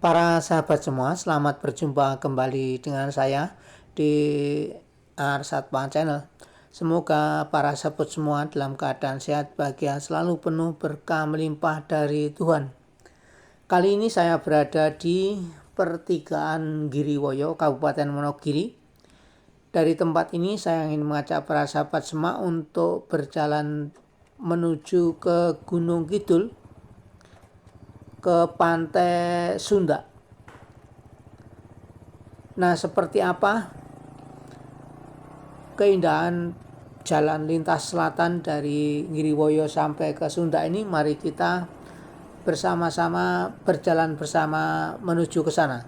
Para sahabat semua, selamat berjumpa kembali dengan saya di Arsatma Channel. Semoga para sahabat semua dalam keadaan sehat, bahagia, selalu penuh berkah melimpah dari Tuhan. Kali ini saya berada di pertigaan Giriwoyo, Kabupaten Wonogiri. Dari tempat ini saya ingin mengajak para sahabat semua untuk berjalan menuju ke Gunung Kidul, ke Pantai Sunda. Nah, seperti apa keindahan jalan lintas selatan dari Giriwoyo sampai ke Sunda ini? Mari kita bersama-sama berjalan bersama menuju ke sana.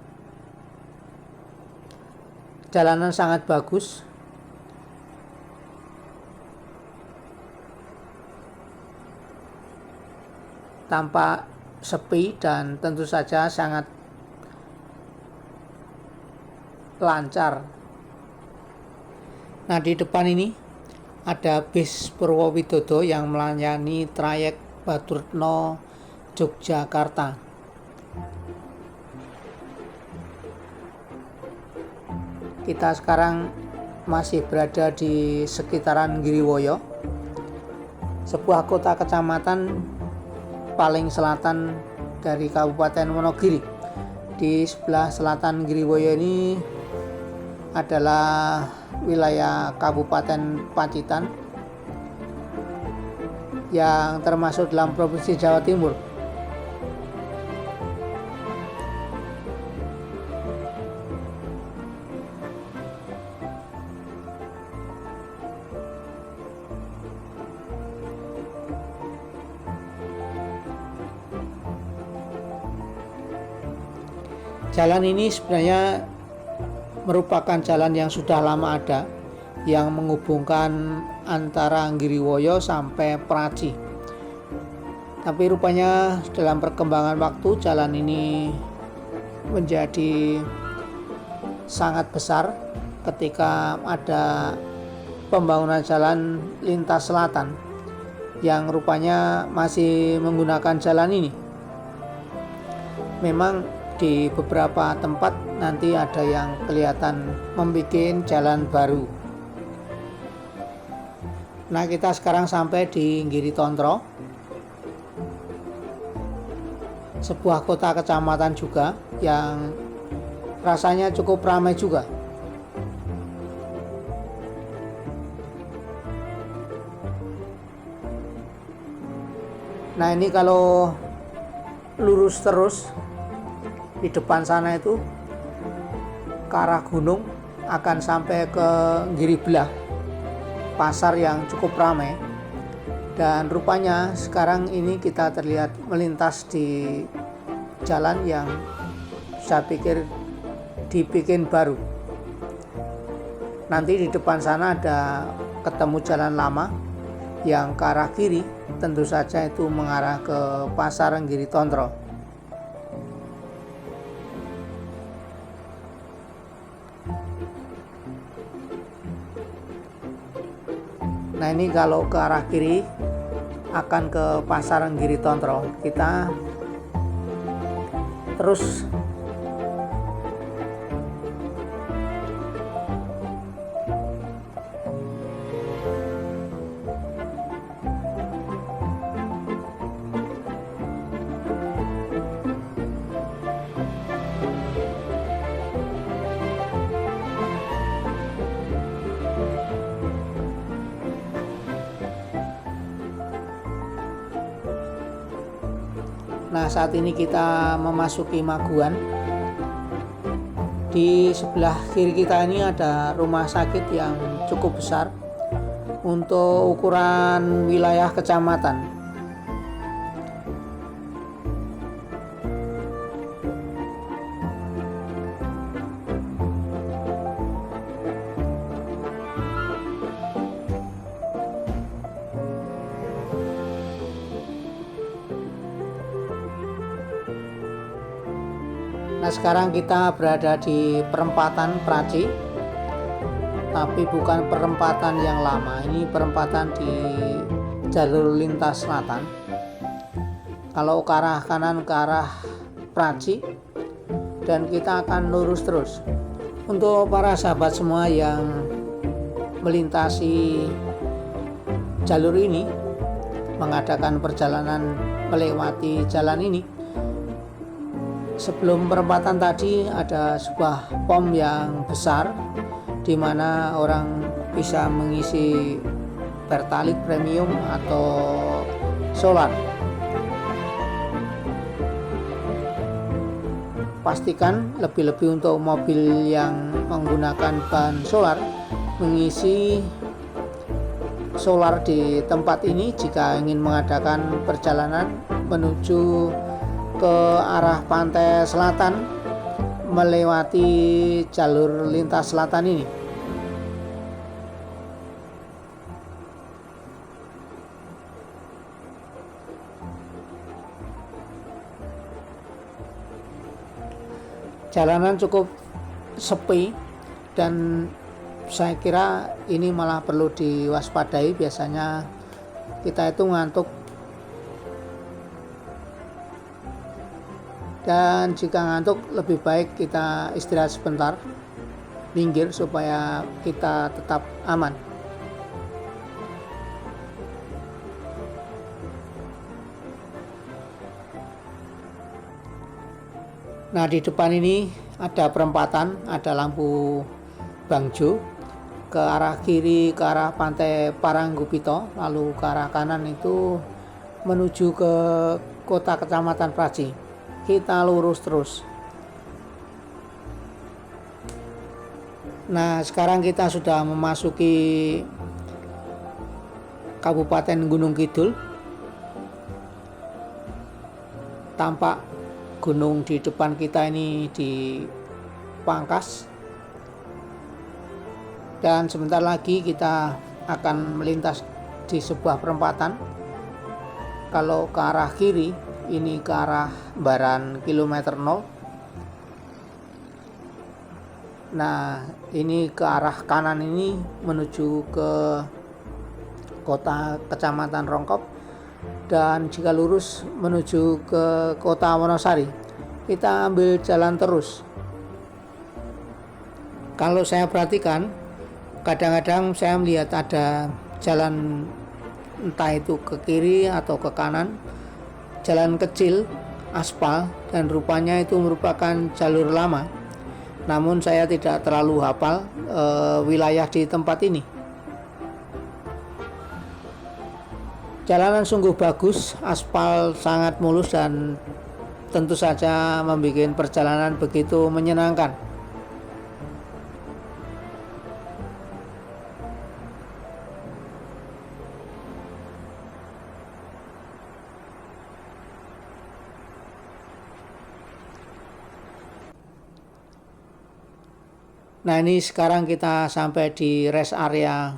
Jalanan sangat bagus. Tampak sepi dan tentu saja sangat lancar. Nah, di depan ini ada bis Purwowidodo yang melayani trayek Baturetno Yogyakarta. Kita sekarang masih berada di sekitaran Giriwoyo, sebuah kota kecamatan paling selatan dari Kabupaten Wonogiri. Di sebelah selatan Giriwoyo ini adalah wilayah Kabupaten Pacitan yang termasuk dalam Provinsi Jawa Timur. Jalan ini sebenarnya merupakan jalan yang sudah lama ada, yang menghubungkan antara Giriwoyo sampai Praji. Tapi rupanya dalam perkembangan waktu jalan ini menjadi sangat besar ketika ada pembangunan jalan lintas selatan yang rupanya masih menggunakan jalan ini. Memang di beberapa tempat nanti ada yang kelihatan membuat jalan baru. Nah, kita sekarang sampai di Giritontro, sebuah kota kecamatan juga yang rasanya cukup ramai juga. Nah, ini kalau lurus terus di depan sana itu ke arah gunung akan sampai ke Giribelah, pasar yang cukup ramai. Dan rupanya sekarang ini kita terlihat melintas di jalan yang saya pikir dibikin baru. Nanti di depan sana ada ketemu jalan lama yang ke arah kiri, tentu saja itu mengarah ke pasar Giritontro. Nah, ini kalau ke arah kiri akan ke pasar Giritontro. Kita terus Nah, saat ini kita memasuki Maguan. Di sebelah kiri kita ini ada rumah sakit yang cukup besar untuk ukuran wilayah kecamatan. Nah, sekarang kita berada di perempatan Praji, tapi bukan perempatan yang lama. Ini perempatan di jalur lintas selatan. Kalau ke arah kanan ke arah Praji, dan kita akan lurus terus. Untuk para sahabat semua yang melintasi jalur ini, mengadakan perjalanan melewati jalan ini, sebelum perempatan tadi ada sebuah pom yang besar di mana orang bisa mengisi Pertalite Premium atau solar. Pastikan lebih-lebih untuk mobil yang menggunakan bahan solar, mengisi solar di tempat ini jika ingin mengadakan perjalanan menuju ke arah pantai selatan melewati jalur lintas selatan ini. Jalanan cukup sepi dan saya kira ini malah perlu diwaspadai. Biasanya kita itu ngantuk, dan jika ngantuk lebih baik kita istirahat sebentar, minggir supaya kita tetap aman. Nah, di depan ini ada perempatan, ada lampu bangjo. Ke arah kiri ke arah pantai Paranggupito, lalu ke arah kanan itu menuju ke kota kecamatan Praji. Kita lurus terus. Nah, sekarang kita sudah memasuki Kabupaten Gunung Kidul. Tampak gunung di depan kita ini dipangkas, dan sebentar lagi kita akan melintas di sebuah perempatan. Kalau ke arah kiri ini ke arah Baran kilometer 0. Nah, ini ke arah kanan ini menuju ke kota kecamatan Rongkop, dan jika lurus menuju ke kota Wonosari. Kita ambil jalan terus. Kalau saya perhatikan, kadang-kadang saya melihat ada jalan entah itu ke kiri atau ke kanan, jalan kecil aspal, dan rupanya itu merupakan jalur lama. Namun saya tidak terlalu hafal wilayah di tempat ini. Jalanan sungguh bagus, aspal sangat mulus, dan tentu saja membuat perjalanan begitu menyenangkan. Nah, ini sekarang kita sampai di rest area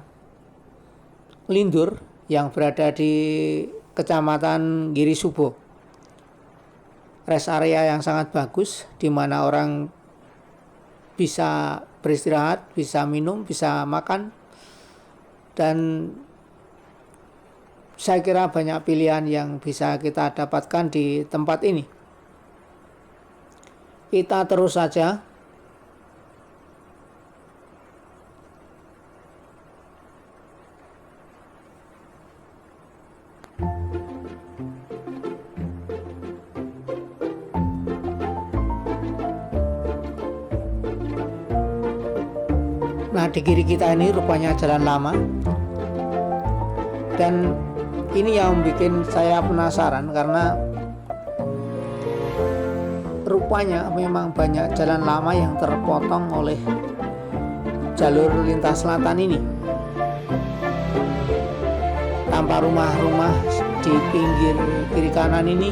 Lindur yang berada di Kecamatan Girisubo. Rest area yang sangat bagus, di mana orang bisa beristirahat, bisa minum, bisa makan, dan saya kira banyak pilihan yang bisa kita dapatkan di tempat ini. Kita terus saja. Nah, di kiri kita ini rupanya jalan lama, dan ini yang bikin saya penasaran karena rupanya memang banyak jalan lama yang terpotong oleh jalur lintas selatan ini. Tanpa rumah-rumah di pinggir kiri kanan ini,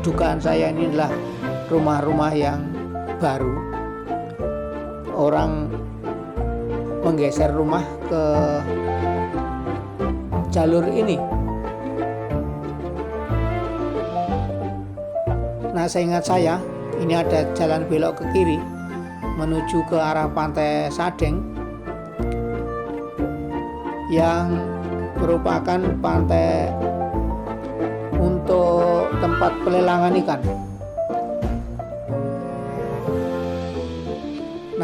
dugaan saya ini adalah rumah-rumah yang baru. Orang menggeser rumah ke jalur ini. Nah, seingat saya ini ada jalan belok ke kiri menuju ke arah pantai Sadeng yang merupakan pantai untuk tempat pelelangan ikan.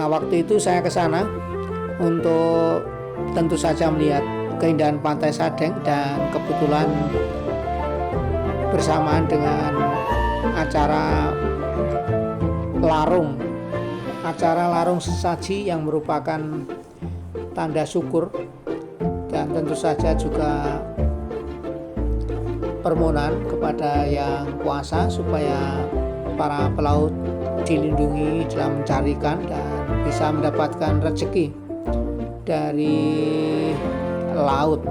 Nah, waktu itu saya ke sana untuk tentu saja melihat keindahan Pantai Sadeng, dan kebetulan bersamaan dengan acara larung sesaji yang merupakan tanda syukur, dan tentu saja juga permohonan kepada Yang Kuasa supaya para pelaut dilindungi dalam mencari ikan dan bisa mendapatkan rezeki dari laut.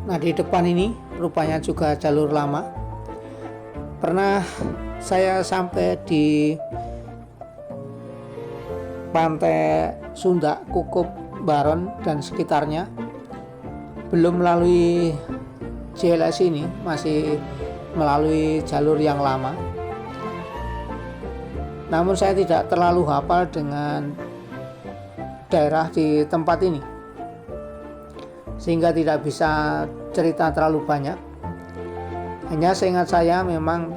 Nah, di depan ini rupanya juga jalur lama. Pernah saya sampai di Pantai Sunda, Kukup, Baron dan sekitarnya, belum melalui JLS ini, masih melalui jalur yang lama. Namun saya tidak terlalu hafal dengan daerah di tempat ini, sehingga tidak bisa cerita terlalu banyak. Hanya seingat saya memang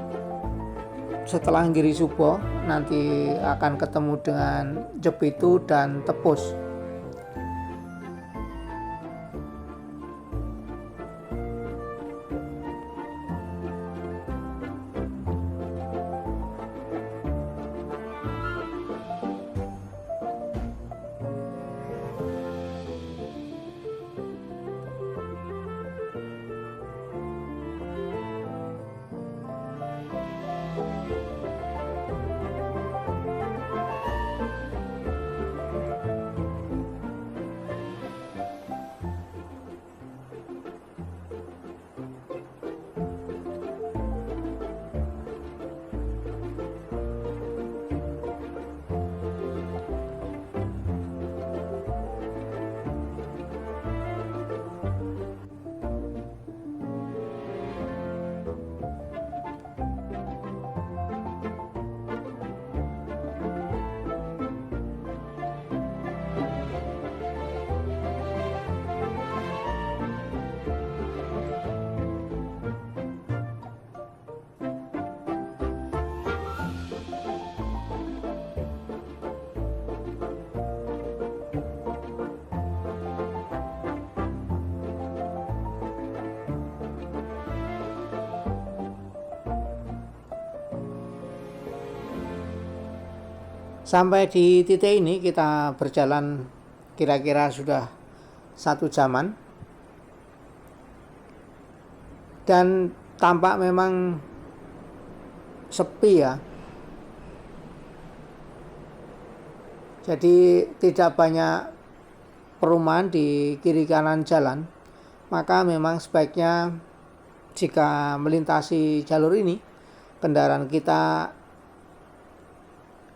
setelah Giri Subo nanti akan ketemu dengan Jepitu dan Tepus. Sampai di titik ini kita berjalan kira-kira sudah 1 jaman, dan tampak memang sepi ya. Jadi tidak banyak perumahan di kiri kanan jalan. Maka memang sebaiknya jika melintasi jalur ini, kendaraan kita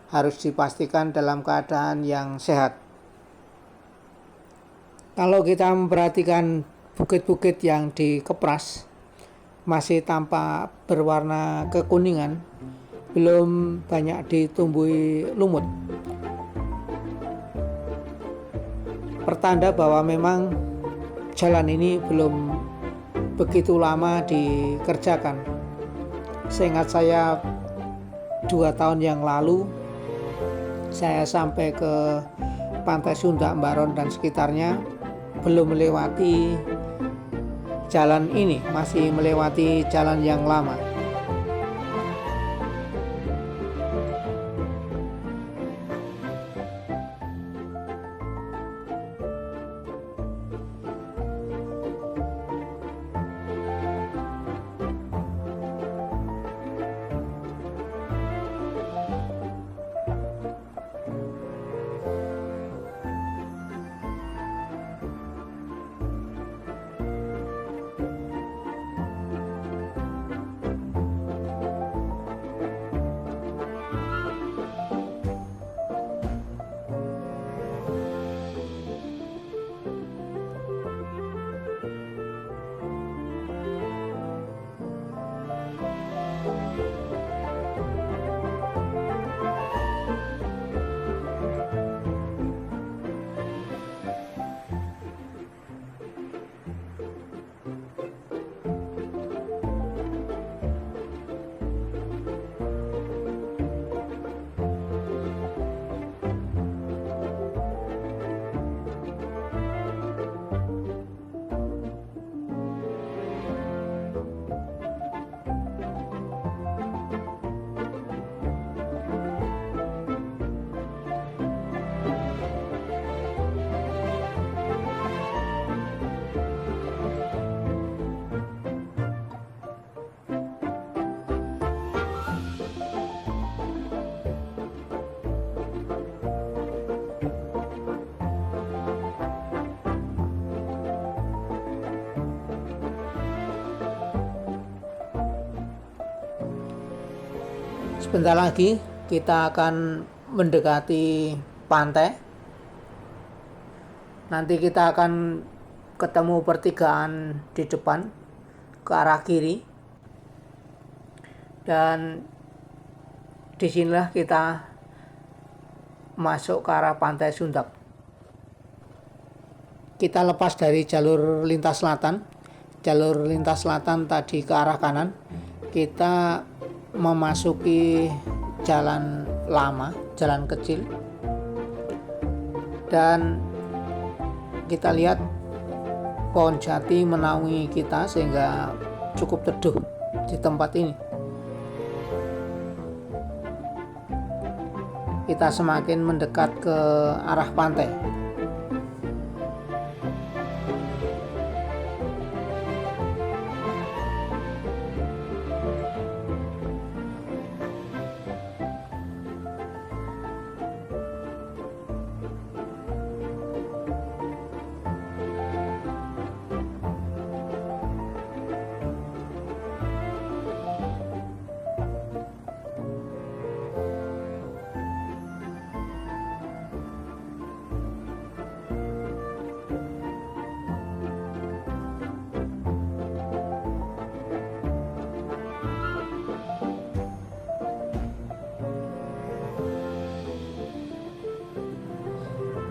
harus dipastikan dalam keadaan yang sehat. Kalau kita memperhatikan bukit-bukit yang dikepras masih tampak berwarna kekuningan, belum banyak ditumbuhi lumut, pertanda bahwa memang jalan ini belum begitu lama dikerjakan. Seingat saya 2 tahun yang lalu saya sampai ke Pantai Sunda, Baron dan sekitarnya, belum melewati jalan ini, masih melewati jalan yang lama. Sebentar lagi kita akan mendekati pantai. Nanti kita akan ketemu pertigaan di depan ke arah kiri. Dan disinilah kita masuk ke arah pantai Sundap. Kita lepas dari jalur lintas selatan. Jalur lintas selatan tadi ke arah kanan. Kita memasuki jalan lama, jalan kecil, dan kita lihat pohon jati menaungi kita sehingga cukup teduh di tempat ini. Kita semakin mendekat ke arah pantai.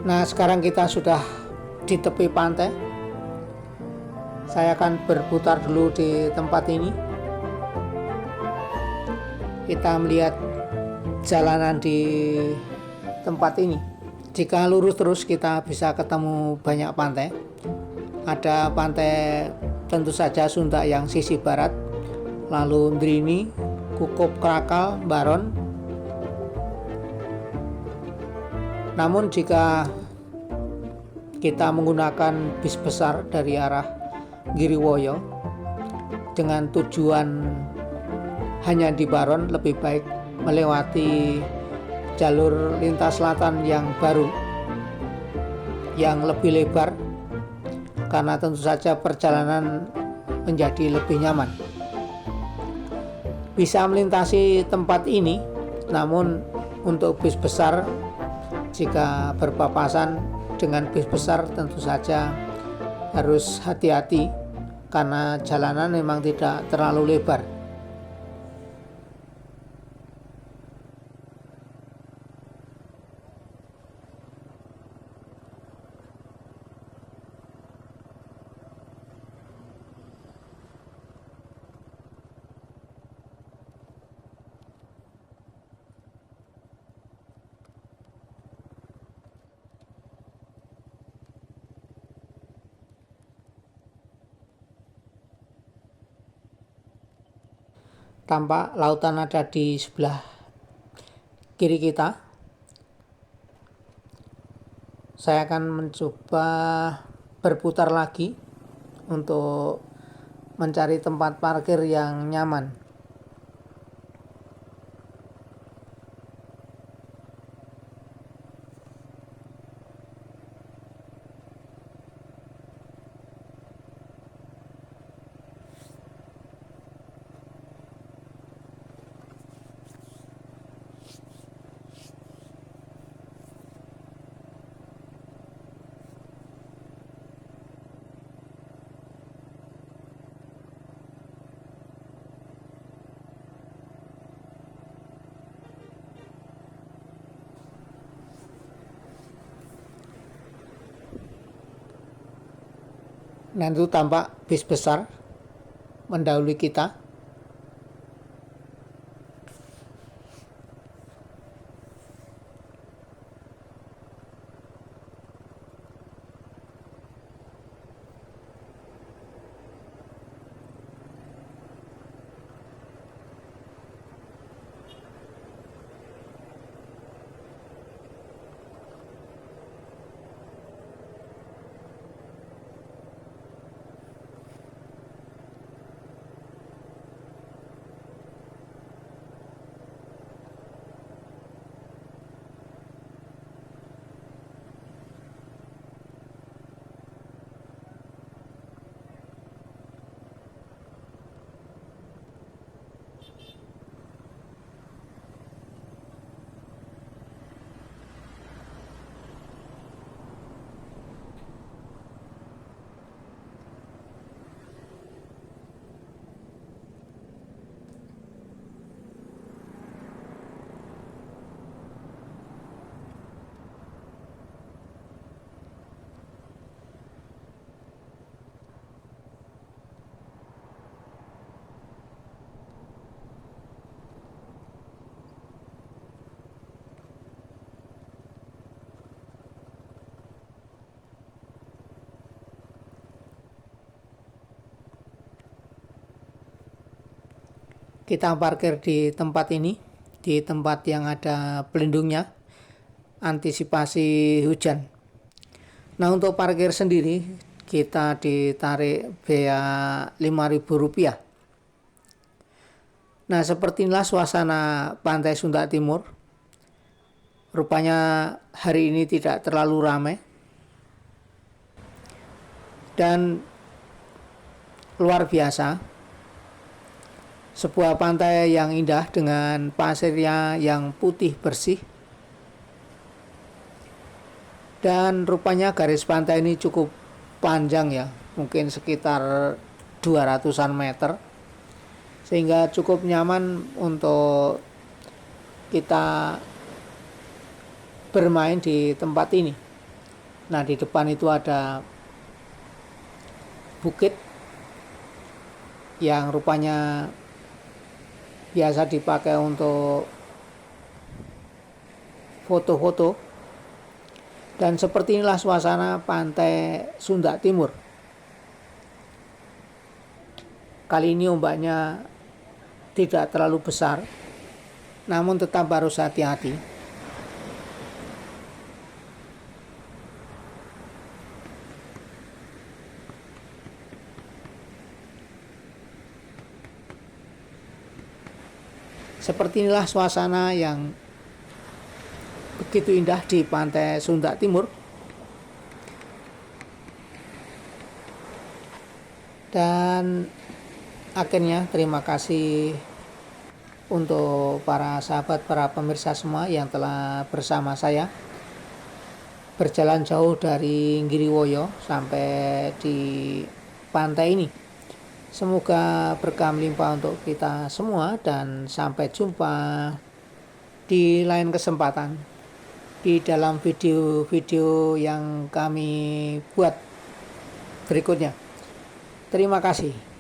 Nah, sekarang kita sudah di tepi pantai. Saya akan berputar dulu di tempat ini. Kita melihat jalanan di tempat ini. Jika lurus terus kita bisa ketemu banyak pantai. Ada pantai tentu saja Sunda yang sisi barat, lalu Ndrini, Kukup Krakal, Baron. Namun jika kita menggunakan bis besar dari arah Giriwoyo dengan tujuan hanya di Baron, lebih baik melewati jalur lintas selatan yang baru, yang lebih lebar, karena tentu saja perjalanan menjadi lebih nyaman. Bisa melintasi tempat ini, namun untuk bis besar, jika berpapasan dengan bis besar tentu saja harus hati-hati karena jalanan memang tidak terlalu lebar. Tampak lautan ada di sebelah kiri kita. Saya akan mencoba berputar lagi untuk mencari tempat parkir yang nyaman. Nah, itu tampak bis besar mendahului kita. kita parkir di tempat ini, di tempat yang ada pelindungnya, antisipasi hujan. Nah, untuk parkir sendiri kita ditarik biaya Rp5.000. Nah, seperti inilah suasana Pantai Sunda Timur. Rupanya hari ini tidak terlalu ramai dan luar biasa. Sebuah pantai yang indah dengan pasirnya yang putih bersih. Dan rupanya garis pantai ini cukup panjang ya, mungkin sekitar 200-an meter. Sehingga cukup nyaman untuk kita bermain di tempat ini. Nah, di depan itu ada bukit yang rupanya biasa dipakai untuk foto-foto. Dan seperti inilah suasana Pantai Sunda Timur. Kali ini ombaknya tidak terlalu besar, namun tetap harus hati-hati. Seperti inilah suasana yang begitu indah di Pantai Sunda Timur. Dan akhirnya terima kasih untuk para sahabat, para pemirsa semua yang telah bersama saya berjalan jauh dari Giriwoyo sampai di pantai ini. Semoga berkah melimpah untuk kita semua dan sampai jumpa di lain kesempatan di dalam video-video yang kami buat berikutnya. Terima kasih.